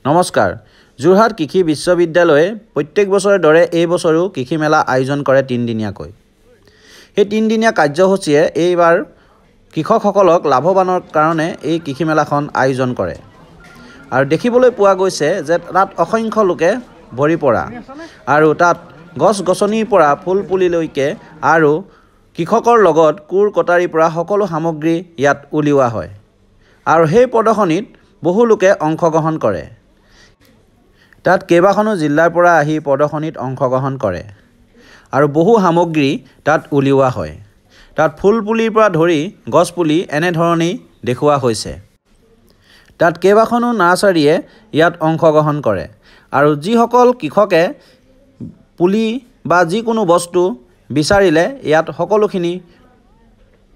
নমস্কাৰ যোৰহাট কৃষি বিশ্ববিদ্যালয়ে প্ৰত্যেক বছৰৰ দৰে এই বছৰো কৃষি মেলা আয়োজন কৰে 3 দিনীয়াকৈ। এই 3 দিনীয়া কাৰ্যসূচীয়ে এইবাৰ কৃষকসকলক লাভৱানৰ কাৰণে এই কৃষি মেলাখন আয়োজন কৰে। আৰু দেখিবলৈ পোৱা গৈছে যে তাত অসংখ্য লোকে ভৰি পৰা আৰু তাত গছ-গছনিৰ পৰা ফুল পুলিলৈকে আৰু কৃষকৰ লগত কোৰ কটাৰীৰ পৰা সকলো সামগ্ৰী ইয়াত উলিওৱা হয়। আৰু সেই প্ৰদৰ্শনীত বহু লোকে অংশগ্ৰহণ কৰে। তাত কেইবাখনো জিলাৰ পৰা আহি প্ৰদৰ্শনীত অংশগ্ৰহণ কৰে আৰু বহু সামগ্ৰী তাত উলিওৱা হয়। তাত ফুল পুলিৰ পৰা ধৰি গছ পুলি এনেধৰণেই দেখুওৱা হৈছে। তাত কেইবাখনো নাৰ্চাৰীয়ে ইয়াত অংশগ্ৰহণ কৰে আৰু যিসকল কৃষকে পুলি বা যিকোনো বস্তু বিচাৰিলে ইয়াত সকলোখিনি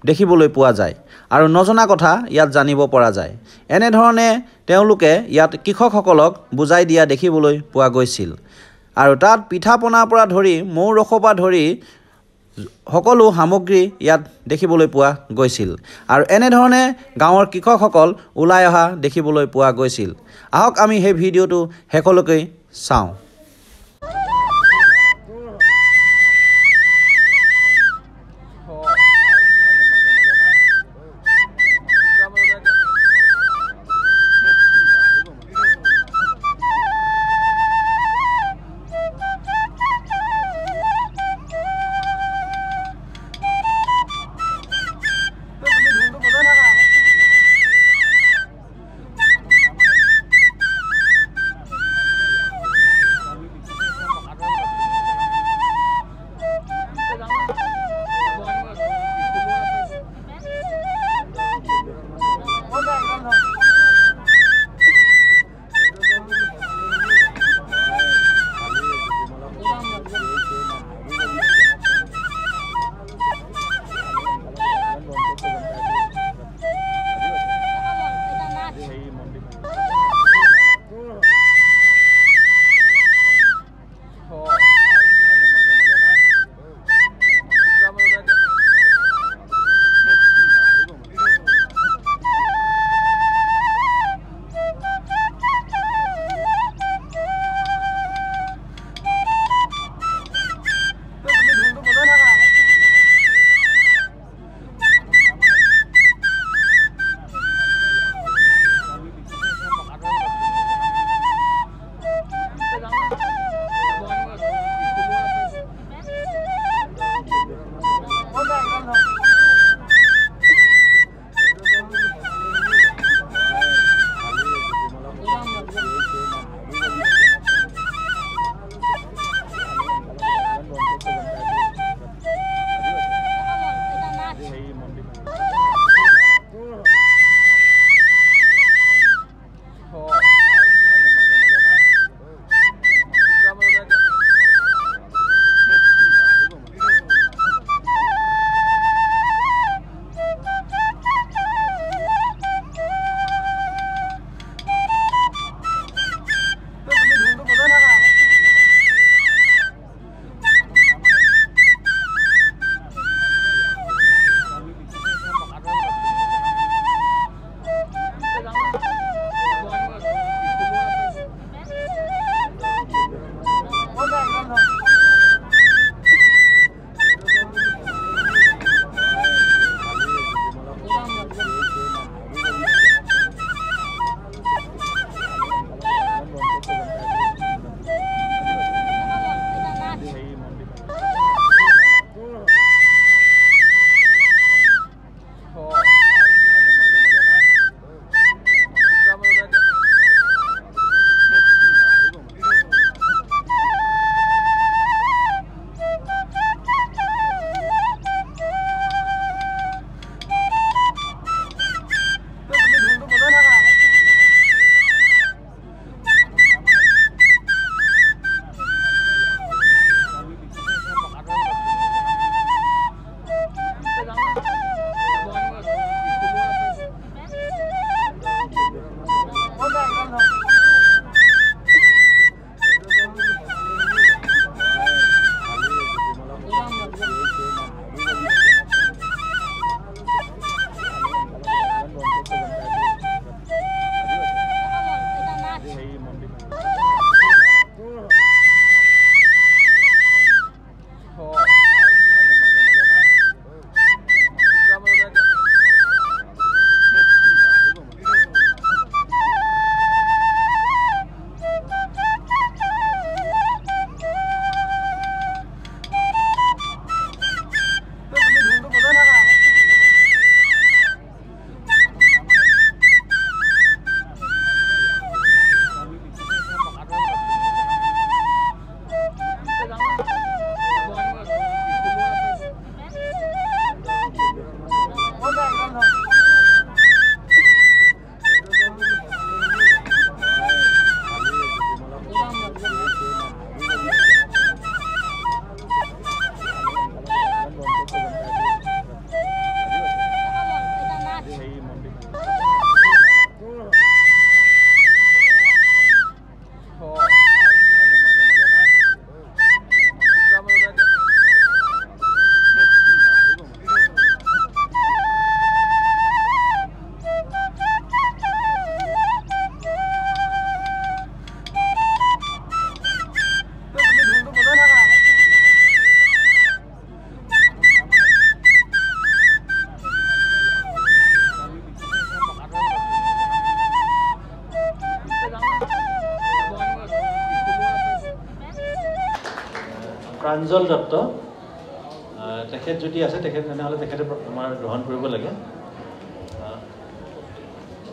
দেখিবলৈ পোৱা যায় আৰু নজনা কথা ইয়াত জানিব পৰা যায়। এনেধৰণে তেওঁলোকে ইয়াত কৃষকসকলক বুজাই দিয়া দেখিবলৈ পোৱা গৈছিল আৰু তাত পিঠা পনাৰ পৰা ধৰি মৌ ৰসৰ পৰা ধৰি সকলো সামগ্ৰী ইয়াত দেখিবলৈ পোৱা গৈছিল আৰু এনেধৰণে গাঁৱৰ কৃষকসকল ওলাই অহা দেখিবলৈ পোৱা গৈছিল। আহক আমি সেই ভিডিঅ'টো শেষলৈকে চাওঁ। প্ৰাঞ্জল দত্ত তেখেত যদি আছে তেখেত তেনেহ'লে তেখেতে আমাৰ গ্ৰহণ কৰিব লাগে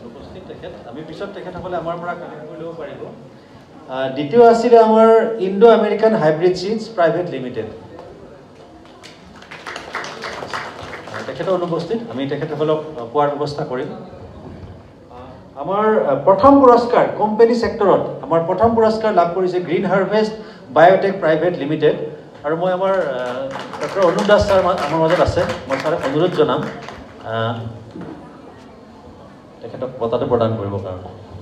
উপস্থিত তেখেত আমি পিছত তেখেতসকলে আমাৰ পৰা কালেক্ট কৰি ল'ব পাৰিব দ্বিতীয় আছিলে আমাৰ Indo American hybrid seeds private limited তেখেতৰ অনুপস্থিত আমি তেখেতসকলক পোৱাৰ ব্যৱস্থা কৰিম আমাৰ প্ৰথম পুৰস্কাৰ কোম্পানী সেক্টৰত আমাৰ প্ৰথম পুৰস্কাৰ লাভ কৰিছে green harvest biotech private limited আৰু মই আমাৰ ডক্টৰ অনুপ দাস ছাৰ আমাৰ মাজত আছে মই ছাৰক অনুৰোধ জনাম তেখেতক বঁটাটো প্ৰদান কৰিবৰ কাৰণে